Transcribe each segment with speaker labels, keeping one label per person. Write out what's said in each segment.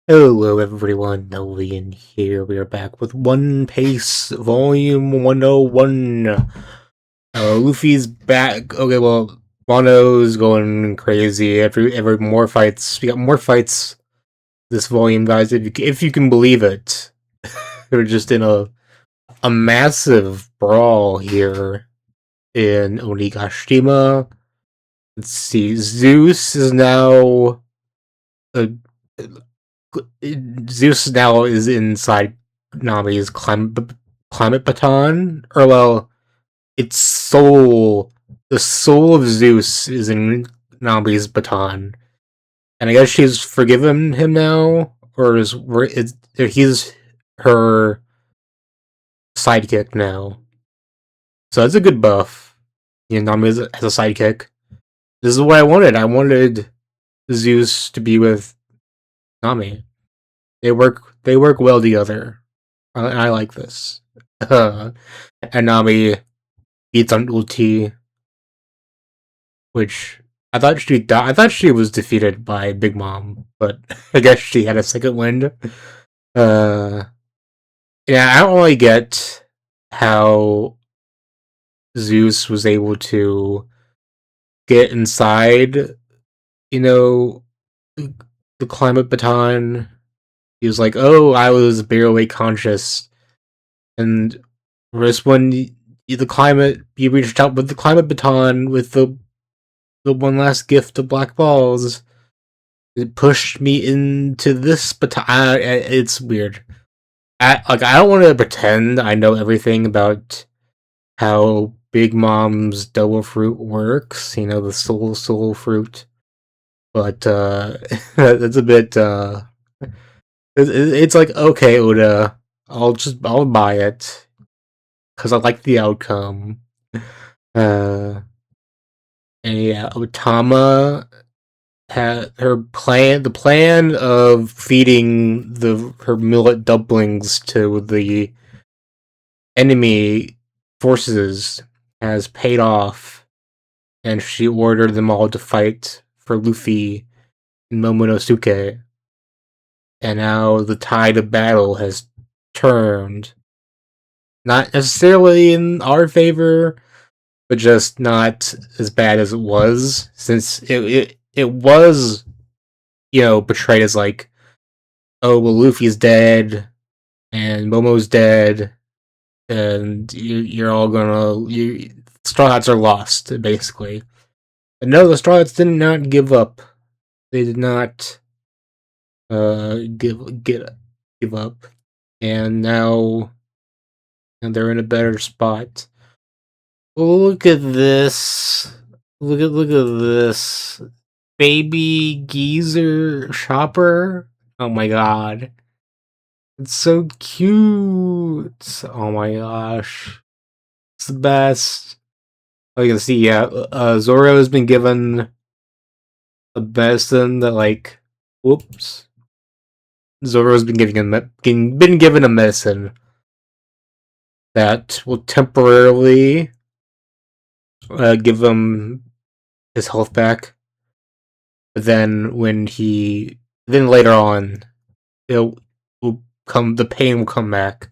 Speaker 1: Hello everyone, Novian here. We are back with One Piece Volume 101. Luffy's back. Okay, well, Wano's going crazy. Every more fights. We got more fights this volume, guys. If you can believe it, we're just in a massive brawl here in Onigashima. Let's see. Zeus is now. Uh, Zeus now is inside Nami's climate baton, or well, its soul. The soul of Zeus is in Nami's baton, and I guess she's forgiven him now, or he's her sidekick now. So that's a good buff. Nami has a sidekick. This is what I wanted. I wanted Zeus to be with Nami. They work well together. I like this. And Nami beats on ulti, which I thought she died. I thought she was defeated by Big Mom, but I guess she had a second wind. Uh, yeah, I don't really get how Zeus was able to get inside, you know, the climate baton. He was like, "Oh, I was barely conscious," and just when the climate, you reached out with the climate baton with the one last gift of black balls. It pushed me into this baton. It's weird. I don't want to pretend I know everything about how Big Mom's double fruit works. The soul fruit, but it's a bit. It's like, okay, Oda, I'll buy it because I like the outcome. Uh, and yeah, Otama had the plan of feeding her millet dumplings to the enemy forces has paid off, and she ordered them all to fight for Luffy in Momonosuke. And now the tide of battle has turned, not necessarily in our favor, but just not as bad as it was, since it was, portrayed as like, oh well, Luffy's dead and Momo's dead, and you're all gonna Straw Hats are lost basically. But no, the Straw Hats did not give up. They did not give up, and now they're in a better spot. Look at this! Look at this baby geezer shopper. Oh my god. It's so cute. Oh my gosh. It's the best. Oh, you can see, yeah, Zoro has been given a medicine that, like, whoops. Zoro's been been given a medicine that will temporarily give him his health back. But then then later on, the pain will come back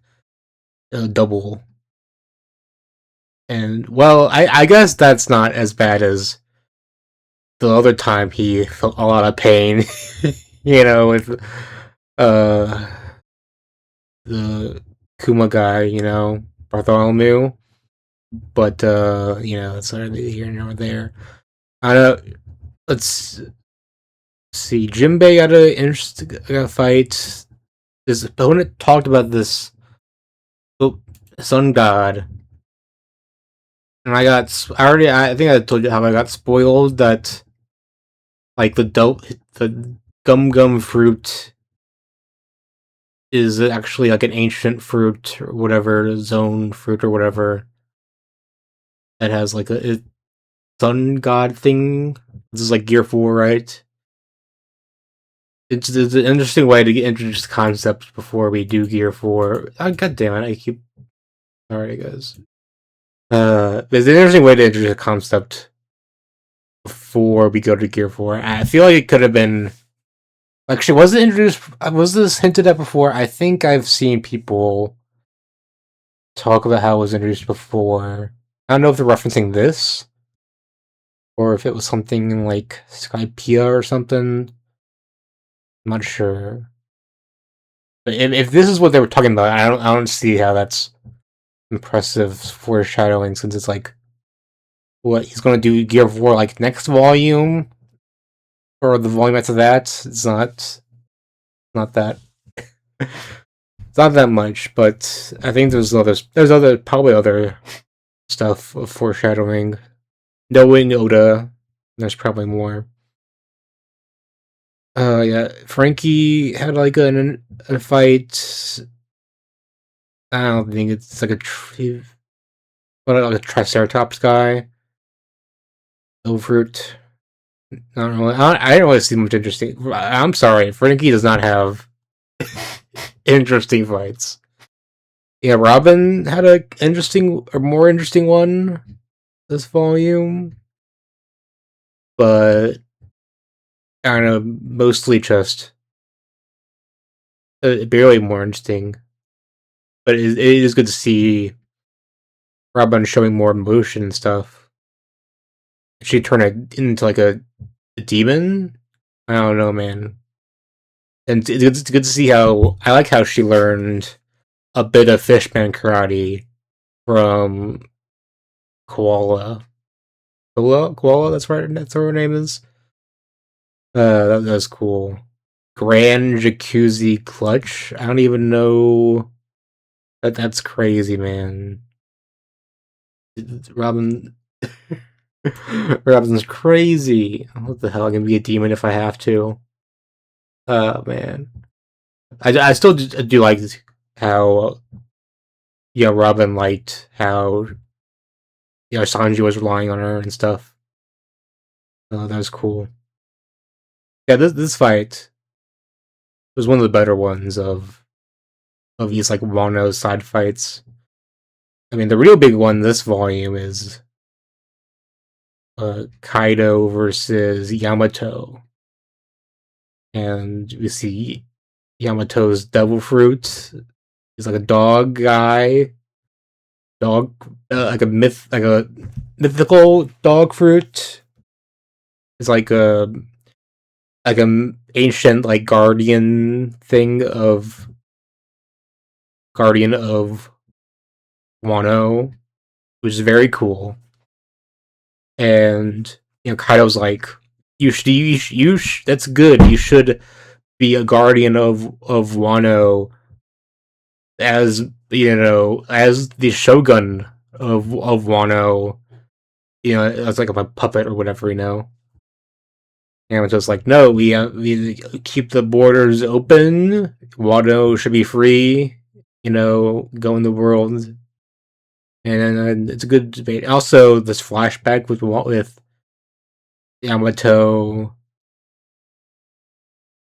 Speaker 1: double. And well, I guess that's not as bad as the other time he felt a lot of pain, with the Kuma guy, Bartholomew. But it's neither here nor there. I don't. Let's see. Jinbei got an interesting fight. His opponent talked about this. Oh, Sun God. And I think I told you how I got spoiled that, like, the gum fruit is actually like an ancient fruit or whatever, zone fruit or whatever, that has like a sun god thing. This is like Gear 4, right? It's an interesting way to introduce concepts before we do Gear 4. Oh, God damn it, I keep... Sorry, guys. It's an interesting way to introduce a concept before we go to Gear 4. I feel like it could have been Actually, was it introduced? Was this hinted at before? I think I've seen people talk about how it was introduced before. I don't know if they're referencing this or if it was something like Skypea or something. I'm not sure. But if this is what they were talking about, I don't see how that's impressive foreshadowing since it's like what he's gonna do Gear of War like next volume or the volume after that. It's not that it's not that much, but I think there's probably other stuff of foreshadowing. Knowing Oda, there's probably more. Yeah, Frankie had like a fight. I don't think it's like like a Triceratops guy. Overt. I don't know. I didn't really see much interesting. I'm sorry, Frankie does not have interesting fights. Yeah, Robin had a more interesting one this volume, but I don't know, mostly just barely more interesting. But it is good to see Robin showing more emotion and stuff. She turned it into like a demon. I don't know, man. And it's good to see how I like how she learned a bit of Fishman karate from Koala. Koala, that's right. That's what her name is. That's cool. Grand Jacuzzi Clutch. I don't even know. That's crazy, man. Robin. Robin's crazy. What the hell? I'm gonna be a demon if I have to. Oh man. I still do like how Robin liked how Sanji was relying on her and stuff. That was cool. Yeah, this fight was one of the better ones of these like Wano side fights. I mean, the real big one this volume is Kaido versus Yamato, and we see Yamato's devil fruit. He's like a dog guy, like a mythical dog fruit. It's like a ancient like guardian of Wano, which is very cool. And Kaido's like, that's good. You should be a guardian of Wano as as the shogun of Wano. As like a puppet or whatever. And it's just like, no, we keep the borders open. Wano should be free. Go in the world. And it's a good debate. Also, this flashback with Yamato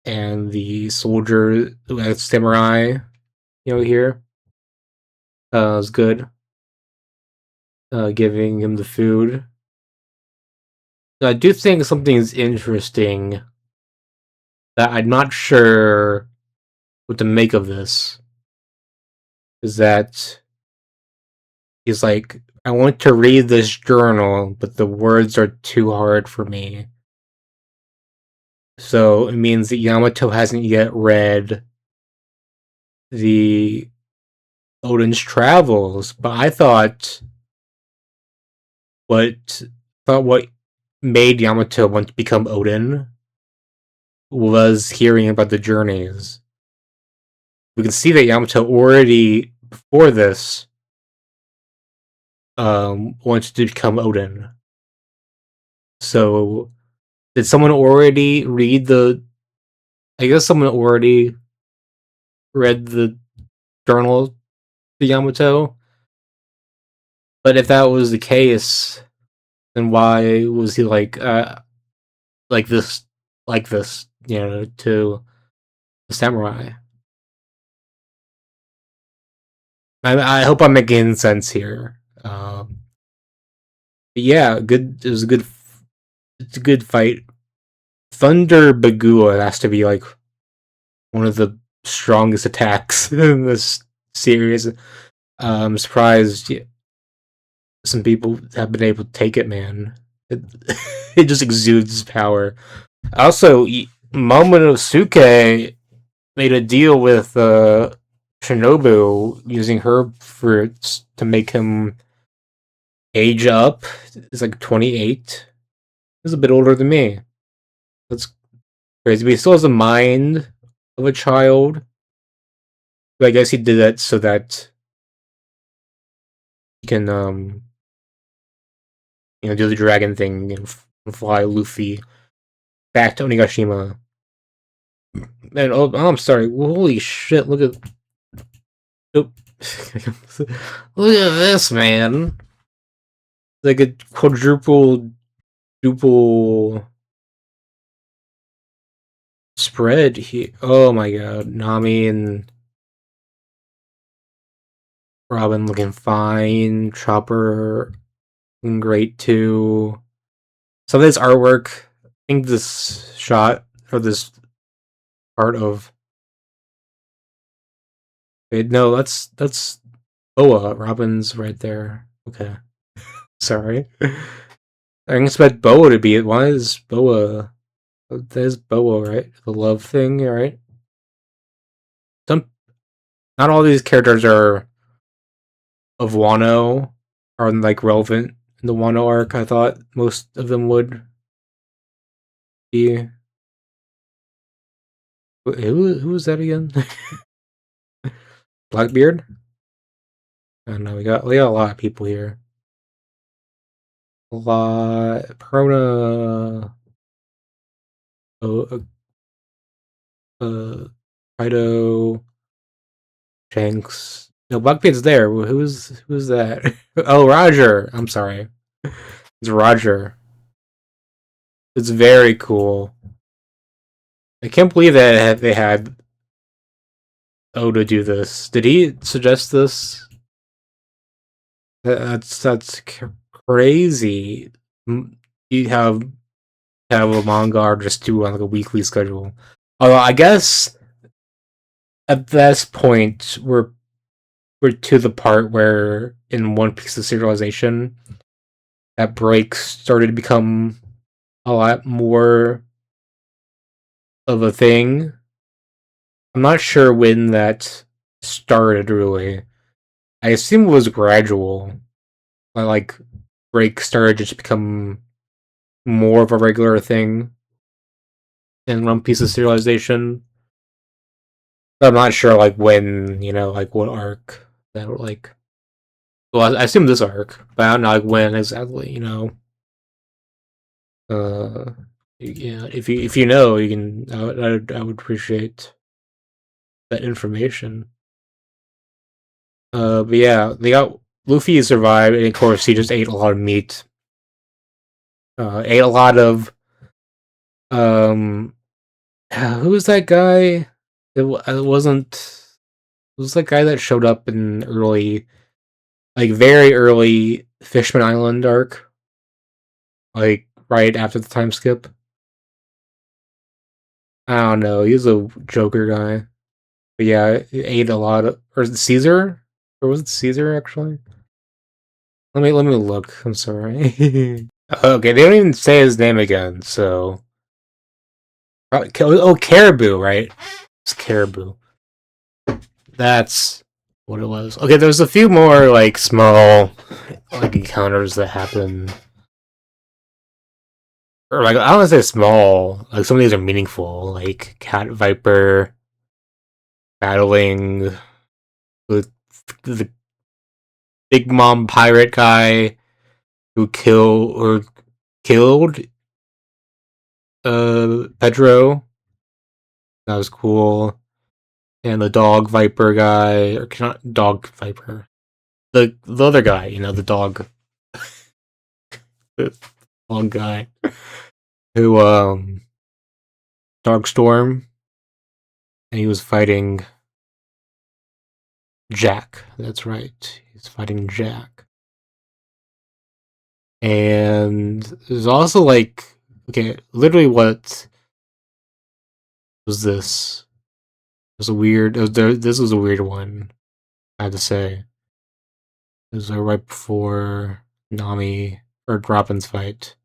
Speaker 1: and the soldier, samurai, here, was good. Giving him the food. I do think something is interesting that I'm not sure what to make of this. Is that he's like, I want to read this journal, but the words are too hard for me. So it means that Yamato hasn't yet read the Odin's Travels, but I thought what made Yamato want to become Odin was hearing about the journeys. We can see that Yamato already before this wanted to become Odin. So did someone already read I guess someone already read the journal to Yamato. But if that was the case, then why was he like this to the samurai? I hope I'm making sense here. Yeah, good. It was a good. It's a good fight Thunder Bagua has to be like one of the strongest attacks in this series. I'm surprised some people have been able to take it, man. It, it just exudes power. Also, Momonosuke made a deal with Shinobu using herb fruits to make him age up. He's like 28. He's a bit older than me. That's crazy. But he still has the mind of a child. But I guess he did that so that he can, do the dragon thing and fly Luffy back to Onigashima. And I'm sorry. Holy shit! Look at, look at this, man. Like a quadruple spread here. Oh my god, Nami and Robin looking fine. Chopper looking great too. Some of this artwork, I think this shot or this part of. Wait, no, that's Boa. Robin's right there. Okay, sorry. I expect Boa to be it. Why is Boa? There's Boa, right? The love thing, right? Not all these characters are of Wano are like relevant in the Wano arc. I thought most of them would be. Who was that again? Blackbeard? I don't know. We got a lot of people here. A lot. Perona. Oh, Kaido. Shanks. No, Blackbeard's there. Who's that? Oh, Roger. I'm sorry. It's Roger. It's very cool. I can't believe that they had Oda do this. Did he suggest this? That's crazy. You have a manga artist do on like a weekly schedule. Although I guess at this point we're to the part where in One Piece of Serialization that break started to become a lot more of a thing. I'm not sure when that started really. I assume it was gradual. Like break started to just become more of a regular thing in One Piece of Serialization. But I'm not sure like when, like what arc that like. Well, I assume this arc, but I don't know like when exactly. Uh, yeah. If you know, you can. I would appreciate that information. But yeah, they got Luffy survived, and of course he just ate a lot of meat. Ate a lot of who was that guy? It wasn't. It was that guy that showed up in early, like very early Fishman Island arc, like right after the time skip. I don't know. He was a Joker guy, but yeah, he ate a lot of. Or is it Caesar? Or was it Caesar actually? Let me look. I'm sorry. Okay, they don't even say his name again, so. Oh, Caribou, right? It's Caribou. That's what it was. Okay, there's a few more like small like encounters that happen, or like I don't want to say small. Like some of these are meaningful, like Cat Viper battling with the Big Mom pirate guy who killed Pedro. That was cool. And the dog viper guy, or not dog viper, the other guy, the dog, the dog guy, who Dark Storm, and he was fighting Jack. That's right, he's fighting Jack. And there's also like, okay, literally what Was this? It was a weird. This was a weird one. I have to say. It was right before Nami or Robin's fight.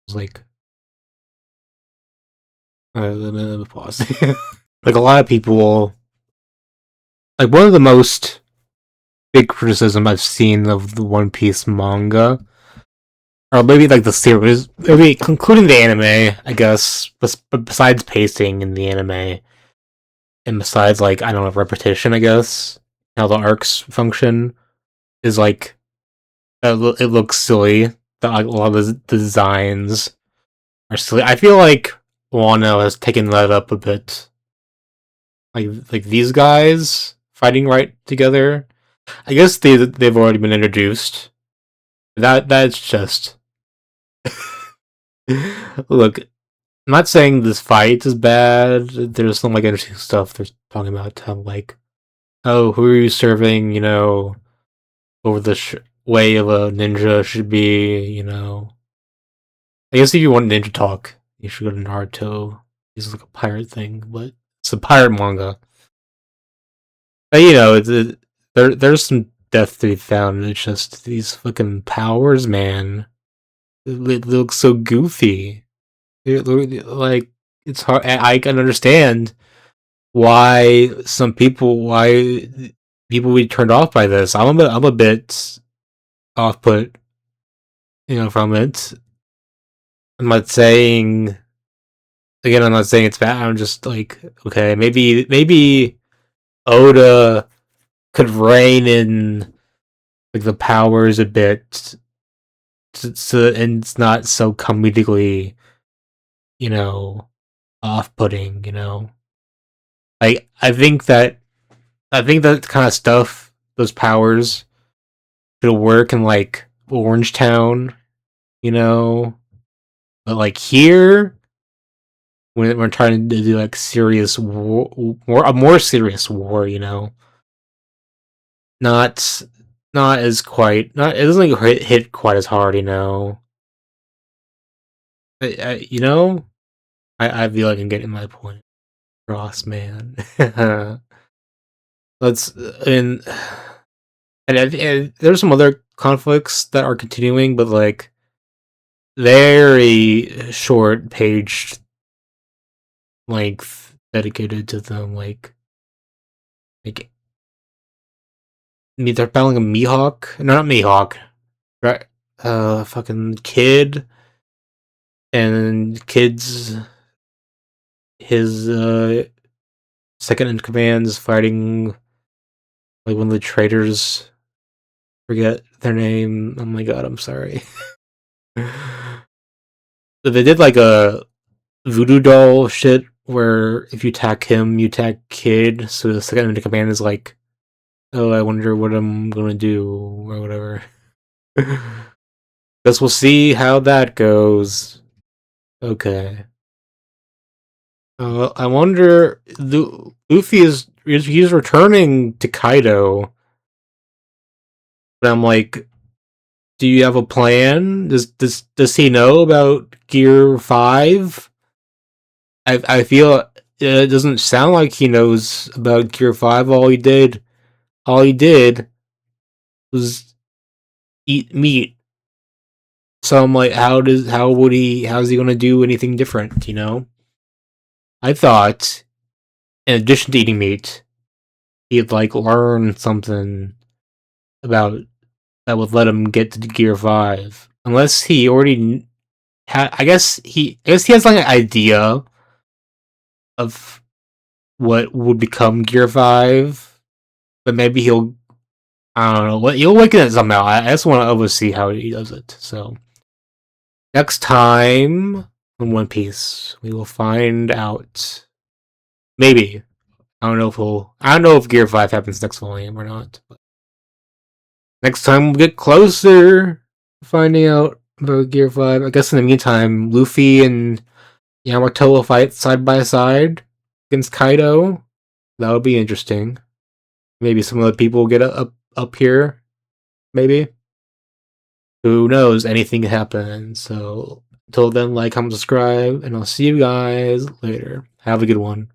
Speaker 1: It was like, let me pause. Like a lot of people, like one of the most big criticism I've seen of the One Piece manga, or maybe like the series, maybe including the anime, I guess. Besides pacing in the anime, and besides like I don't know repetition, I guess how the arcs function is like it looks silly. That like, a lot of the designs are silly. I feel like Wano has taken that up a bit. Like these guys fighting right together. I guess they've already been introduced. That's just look. I'm not saying this fight is bad. There's some like interesting stuff they're talking about. How like, oh, who are you serving? You know, over the way of a ninja should be. You know, I guess if you want ninja talk, you should go to Naruto. It's like a pirate thing, but it's a pirate manga. But you know, there's some depth to be found. It's just these fucking powers, man. It looks so goofy. Like it's hard. I can understand why people would be turned off by this. I'm a bit off put, from it. I'm not saying again. I'm not saying it's bad. I'm just like, okay, maybe Oda could rein in like the powers a bit, and it's not so comedically, you know, off-putting. Like I think that kind of stuff, those powers, should work in like Orange Town, you know, but like here, when we're trying to do like serious war, a more serious war, not not as quite not it doesn't like hit quite as hard, you know. I feel like I'm getting my point across, man. Let's and there's some other conflicts that are continuing, but like very short page length dedicated to them. Like they're battling a Mihawk. No, not Mihawk. Right? Fucking Kid and Kid's his second in command is fighting like one of the traitors. Forget their name. Oh my god, I'm sorry. So they did like a voodoo doll shit where if you attack him, you attack Kid. So the second in command is like, oh, I wonder what I'm gonna do or whatever. Guess we'll see how that goes. Okay. I wonder. Luffy he's returning to Kaido, but I'm like, do you have a plan? Does he know about Gear 5? I feel it doesn't sound like he knows about Gear 5. All he did was eat meat. So I'm like, how's he gonna do anything different? I thought, in addition to eating meat, he'd like learn something about that would let him get to Gear 5. Unless he already I guess he has like an idea of what would become Gear 5, but maybe I don't know, he'll awaken it somehow. I just want to oversee how he does it. So next time in One Piece, we will find out. Maybe. I don't know if Gear 5 happens next volume or not. But next time we'll get closer to finding out about Gear 5. I guess in the meantime, Luffy and Yamato will fight side by side against Kaido. That would be interesting. Maybe some of the people will get up here. Maybe. Who knows? Anything can happen. So Until then, like, comment, subscribe, and I'll see you guys later. Have a good one.